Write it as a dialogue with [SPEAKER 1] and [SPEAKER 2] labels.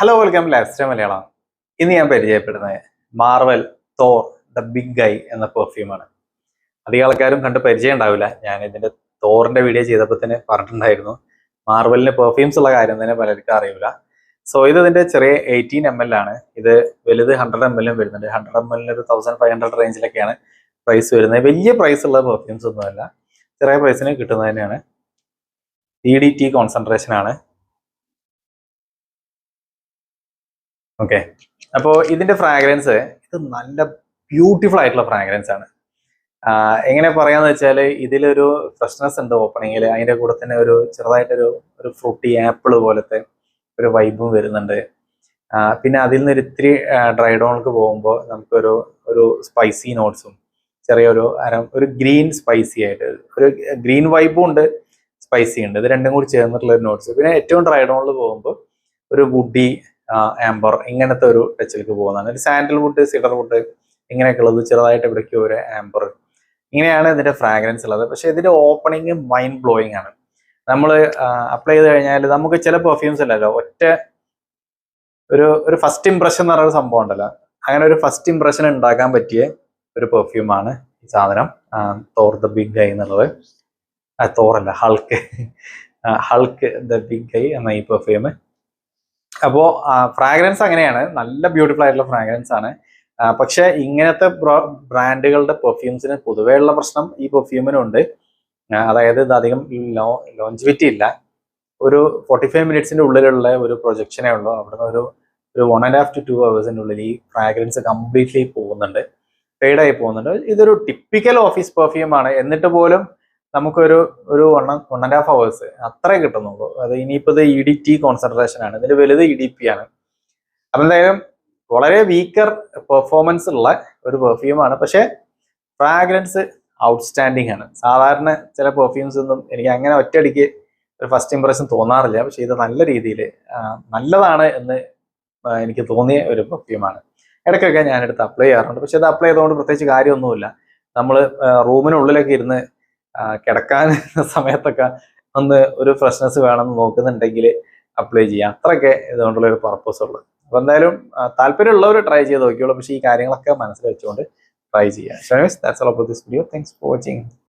[SPEAKER 1] Hello welcome last Malayalam. ഇന്ന് ഞാൻ പരിചയപ്പെടുന്നത് മാർവൽ തോർ ദ ബിഗ് ഗൈ എന്ന പെർഫ്യൂമാണ്. അധികം ആൾക്കാരും കണ്ട് പരിചയം ഉണ്ടാവില്ല. ഞാൻ ഇതിന്റെ തോറിന്റെ വീഡിയോ ചെയ്തപ്പോൾ തന്നെ പറഞ്ഞിട്ടുണ്ടായിരുന്നു. മാർവലിന് പെർഫ്യൂംസ് ഉള്ള കാര്യം തന്നെ പലർക്കും അറിയില്ല. സോ ഇതിന്റെ ചെറിയ 18 ml ആണ്. ഇത് വലുത് 100 ml വരുന്നുണ്ട്. 100 ml 1500 റേഞ്ചിലൊക്കെയാണ് പ്രൈസ് വരുന്നത്. വലിയ പ്രൈസ് ഉള്ള പെർഫ്യൂംസ് ഒന്നുമല്ല, ചെറിയ പ്രൈസിന് കിട്ടുന്നത് തന്നെയാണ്. EDT കോൺസെൻട്രേഷൻ ആണ്. ഓക്കെ, അപ്പോൾ ഇതിന്റെ ഫ്രാഗ്രൻസ് ഇത് നല്ല ബ്യൂട്ടിഫുൾ ആയിട്ടുള്ള ഫ്രാഗ്രൻസ് ആണ്. എങ്ങനെ പറയാന്ന് വെച്ചാൽ ഇതിലൊരു ഫ്രഷ്നെസ് ഉണ്ട് ഓപ്പണിങ്ങിൽ. അതിന്റെ കൂടെ തന്നെ ഒരു ചെറുതായിട്ടൊരു ഒരു ഫ്രൂട്ടി ആപ്പിൾ പോലത്തെ ഒരു വൈബും വരുന്നുണ്ട്. പിന്നെ അതിൽ നിന്ന് ഇത്തിരി ഡ്രൈ ഡോണിലേക്ക് പോകുമ്പോൾ നമുക്കൊരു ഒരു സ്പൈസി നോട്ട്സും ചെറിയൊരു ഒരു ഗ്രീൻ സ്പൈസി ആയിട്ട് ഒരു ഗ്രീൻ വൈബും ഉണ്ട്, സ്പൈസി ഉണ്ട്. ഇത് രണ്ടും കൂടി ചേർന്നിട്ടുള്ള ഒരു നോട്ട്സ്. പിന്നെ ഏറ്റവും ഡ്രൈ ഡോണിൽ പോകുമ്പോൾ ഒരു വുഡി ആംബർ ഇങ്ങനത്തെ ഒരു ടച്ചിലേക്ക് പോകുന്നതാണ്. ഒരു സാൻഡൽവുഡ്, സിഡർവുഡ് ഇങ്ങനെയൊക്കെ ഉള്ളത്, ചെറുതായിട്ട് ഇവിടേക്ക് ഒരു ആംബർ, ഇങ്ങനെയാണ് ഇതിന്റെ ഫ്രാഗ്രൻസ് ഉള്ളത്. പക്ഷെ ഇതിന്റെ ഓപ്പണിങ് മൈൻഡ് ബ്ലോയിങ് ആണ്. നമ്മൾ അപ്ലൈ ചെയ്ത് കഴിഞ്ഞാൽ നമുക്ക് ചില പെർഫ്യൂംസ് അല്ലല്ലോ, ഒറ്റ ഒരു ഫസ്റ്റ് ഇംപ്രഷൻ എന്ന് പറയുന്ന സംഭവം ഉണ്ടല്ലോ, അങ്ങനെ ഒരു ഫസ്റ്റ് ഇംപ്രഷൻ ഉണ്ടാക്കാൻ പറ്റിയ ഒരു പെർഫ്യൂമാണ് ഈ സാധനം, തോർ ദ ബിഗ് ഗൈ എന്നുള്ളത്. തോറല്ല, ഹൾക്ക് ദ ബിഗ് ഗൈ എന്ന ഈ പെർഫ്യൂം. അപ്പോൾ ഫ്രാഗ്രൻസ് അങ്ങനെയാണ്, നല്ല ബ്യൂട്ടിഫുൾ ആയിട്ടുള്ള ഫ്രാഗ്രൻസ് ആണ്. പക്ഷെ ഇങ്ങനത്തെ ബ്രാൻഡുകളുടെ പെർഫ്യൂംസിന് പൊതുവേ ഉള്ള പ്രശ്നം ഈ പെർഫ്യൂമിനുണ്ട്. അതായത് ഇത് അധികം ലോഞ്ചിവിറ്റി ഇല്ല. ഒരു 45 മിനിറ്റ്സിന്റെ ഉള്ളിലുള്ള ഒരു പ്രൊജക്ഷനേ ഉള്ളൂ. അവിടുന്ന് ഒരു 1.5 to 2 hours ഉള്ളിൽ ഈ ഫ്രാഗ്രൻസ് കംപ്ലീറ്റ്ലി പോകുന്നുണ്ട്, ഫെയ്ഡായി പോകുന്നുണ്ട്. ഇതൊരു ടിപ്പിക്കൽ ഓഫീസ് പെർഫ്യൂം ആണ്. എന്നിട്ട് പോലും നമുക്കൊരു 1.5 hours അത്രേ കിട്ടുന്നുള്ളൂ. അത് ഇനിയിപ്പോൾ ഇത് EDT കോൺസെൻട്രേഷൻ ആണ്, ഇതിന്റെ വലുത് EDP ആണ്. അപ്പൊ എന്തായാലും വളരെ വീക്കർ പെർഫോമൻസ് ഉള്ള ഒരു പെർഫ്യൂമാണ്. പക്ഷെ ഫ്രാഗ്രൻസ് ഔട്ട്സ്റ്റാൻഡിങ് ആണ്. സാധാരണ ചില പെർഫ്യൂംസ് ഒന്നും എനിക്ക് അങ്ങനെ ഒറ്റയടിക്ക് ഒരു ഫസ്റ്റ് ഇംപ്രഷൻ തോന്നാറില്ല. പക്ഷെ ഇത് നല്ല രീതിയിൽ നല്ലതാണ് എന്ന് എനിക്ക് തോന്നിയ ഒരു പെർഫ്യൂമാണ്. ഇടയ്ക്കൊക്കെ ഞാനെടുത്ത് അപ്ലൈ ചെയ്യാറുണ്ട്. പക്ഷെ ഇത് അപ്ലൈ ചെയ്തുകൊണ്ട് പ്രത്യേകിച്ച് കാര്യമൊന്നുമില്ല. നമ്മൾ റൂമിനുള്ളിലൊക്കെ ഇരുന്ന് കിടക്കാൻ സമയത്തൊക്കെ ഒന്ന് ഒരു ഫ്രഷ്നെസ് വേണമെന്ന് നോക്കുന്നുണ്ടെങ്കിൽ അപ്ലൈ ചെയ്യാം. അത്രയൊക്കെ ഇതുകൊണ്ടുള്ള ഒരു പർപ്പസ് ഉള്ളത്. അപ്പൊ എന്തായാലും താല്പര്യമുള്ളവർ ട്രൈ ചെയ്ത് നോക്കിയോളൂ. പക്ഷേ ഈ കാര്യങ്ങളൊക്കെ മനസ്സിൽ വെച്ചുകൊണ്ട് ട്രൈ ചെയ്യാം. That's all about this video. Thanks for watching.